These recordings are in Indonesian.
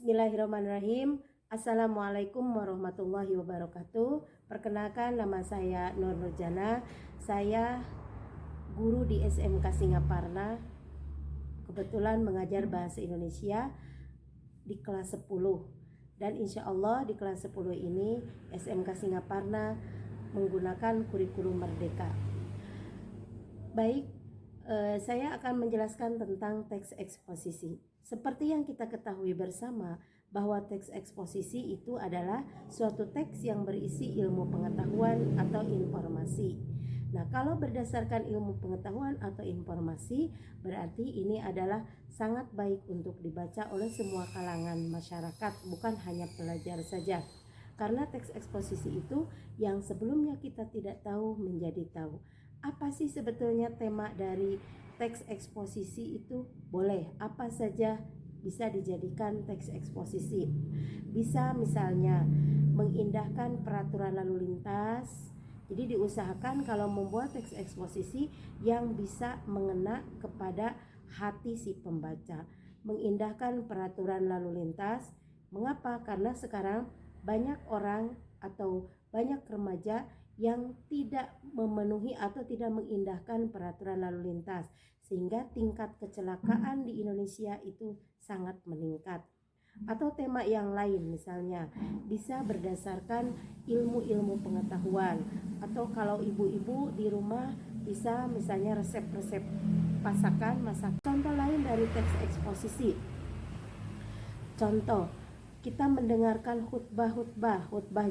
Bismillahirrahmanirrahim. Assalamualaikum warahmatullahi wabarakatuh. Perkenalkan, nama saya Nur Nurjana. Saya guru di SMK Singaparna. Kebetulan mengajar bahasa Indonesia di kelas 10. Dan insya Allah di kelas 10 ini SMK Singaparna menggunakan kurikulum Merdeka. Baik, saya akan menjelaskan tentang teks eksposisi. Seperti yang kita ketahui bersama bahwa teks eksposisi itu adalah suatu teks yang berisi ilmu pengetahuan atau informasi. Nah, kalau berdasarkan ilmu pengetahuan atau informasi, berarti ini adalah sangat baik untuk dibaca oleh semua kalangan masyarakat, bukan hanya pelajar saja. Karena teks eksposisi itu yang sebelumnya kita tidak tahu menjadi tahu. Apa sih sebetulnya tema dari teks eksposisi itu? Boleh apa saja bisa dijadikan teks eksposisi. Bisa misalnya mengindahkan peraturan lalu lintas. Jadi diusahakan kalau membuat teks eksposisi yang bisa mengena kepada hati si pembaca. Mengindahkan peraturan lalu lintas. Mengapa? Karena sekarang banyak orang atau banyak remaja yang tidak memenuhi atau tidak mengindahkan peraturan lalu lintas, sehingga tingkat kecelakaan di Indonesia itu sangat meningkat. Atau tema yang lain misalnya bisa berdasarkan ilmu-ilmu pengetahuan, atau kalau ibu-ibu di rumah bisa misalnya resep-resep masakan. Contoh lain dari teks eksposisi, contoh kita mendengarkan khutbah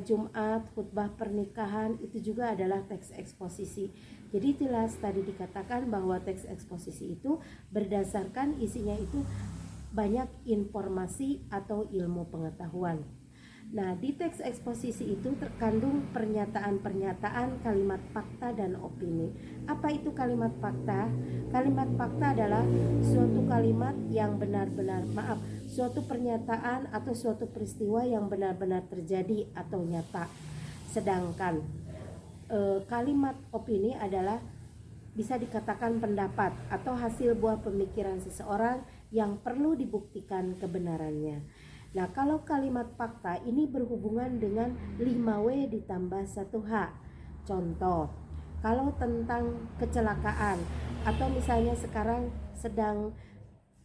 Jumat, khutbah pernikahan, itu juga adalah teks eksposisi. Jadi jelas tadi dikatakan bahwa teks eksposisi itu berdasarkan isinya itu banyak informasi atau ilmu pengetahuan. Nah, di teks eksposisi itu terkandung pernyataan-pernyataan, kalimat fakta dan opini. Apa itu kalimat fakta? Kalimat fakta adalah suatu kalimat yang suatu pernyataan atau suatu peristiwa yang benar-benar terjadi atau nyata. Sedangkan kalimat opini adalah bisa dikatakan pendapat atau hasil buah pemikiran seseorang yang perlu dibuktikan kebenarannya. Nah, kalau kalimat fakta ini berhubungan dengan 5W ditambah 1H. Contoh, kalau tentang kecelakaan atau misalnya sekarang sedang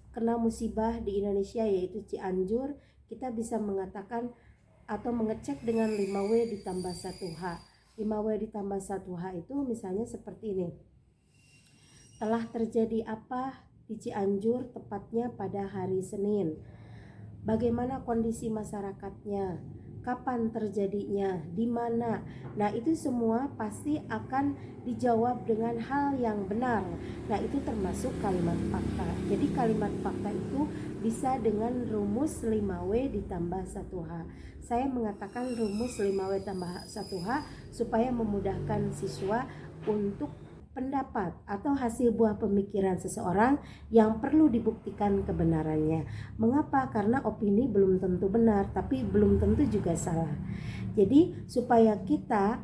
kena musibah di Indonesia yaitu Cianjur, kita bisa mengatakan atau mengecek dengan 5W ditambah 1H. 5W ditambah 1H itu misalnya seperti ini. Telah terjadi apa di Cianjur tepatnya pada hari Senin? Bagaimana kondisi masyarakatnya? Kapan terjadinya? Di mana? Nah, itu semua pasti akan dijawab dengan hal yang benar. Nah, itu termasuk kalimat fakta. Jadi kalimat fakta itu bisa dengan rumus 5W ditambah 1H. Saya mengatakan rumus 5W tambah 1H supaya memudahkan siswa untuk pendapat atau hasil buah pemikiran seseorang yang perlu dibuktikan kebenarannya. Mengapa? Karena opini belum tentu benar, tapi belum tentu juga salah. Jadi supaya kita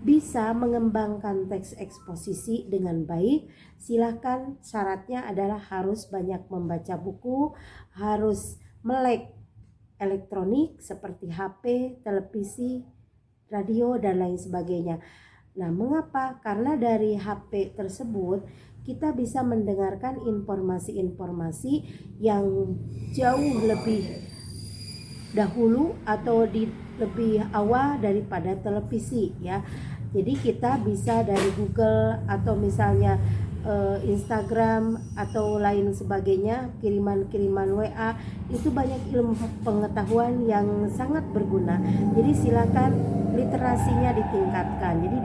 bisa mengembangkan teks eksposisi dengan baik, silakan syaratnya adalah harus banyak membaca buku, harus melek elektronik seperti HP, televisi, radio, dan lain sebagainya. Nah, mengapa? Karena dari HP tersebut kita bisa mendengarkan informasi-informasi yang jauh lebih dahulu atau lebih awal daripada televisi ya. Jadi kita bisa dari Google atau misalnya Instagram atau lain sebagainya, kiriman WA, itu banyak ilmu pengetahuan yang sangat berguna. Jadi silakan literasinya ditingkatkan. Jadi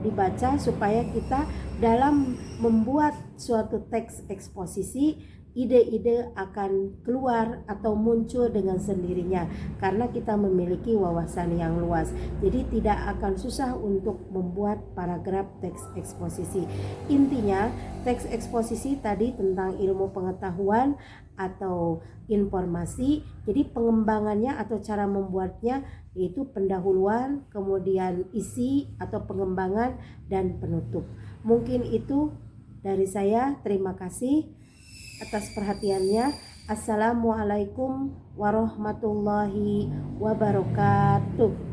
dibaca supaya kita dalam membuat suatu teks eksposisi, ide-ide akan keluar atau muncul dengan sendirinya karena kita memiliki wawasan yang luas. Jadi tidak akan susah untuk membuat paragraf teks eksposisi. Intinya teks eksposisi tadi tentang ilmu pengetahuan atau informasi. Jadi pengembangannya atau cara membuatnya yaitu pendahuluan, kemudian isi atau pengembangan, dan penutup. Mungkin itu dari saya. Terima kasih atas perhatiannya. Assalamualaikum warahmatullahi wabarakatuh.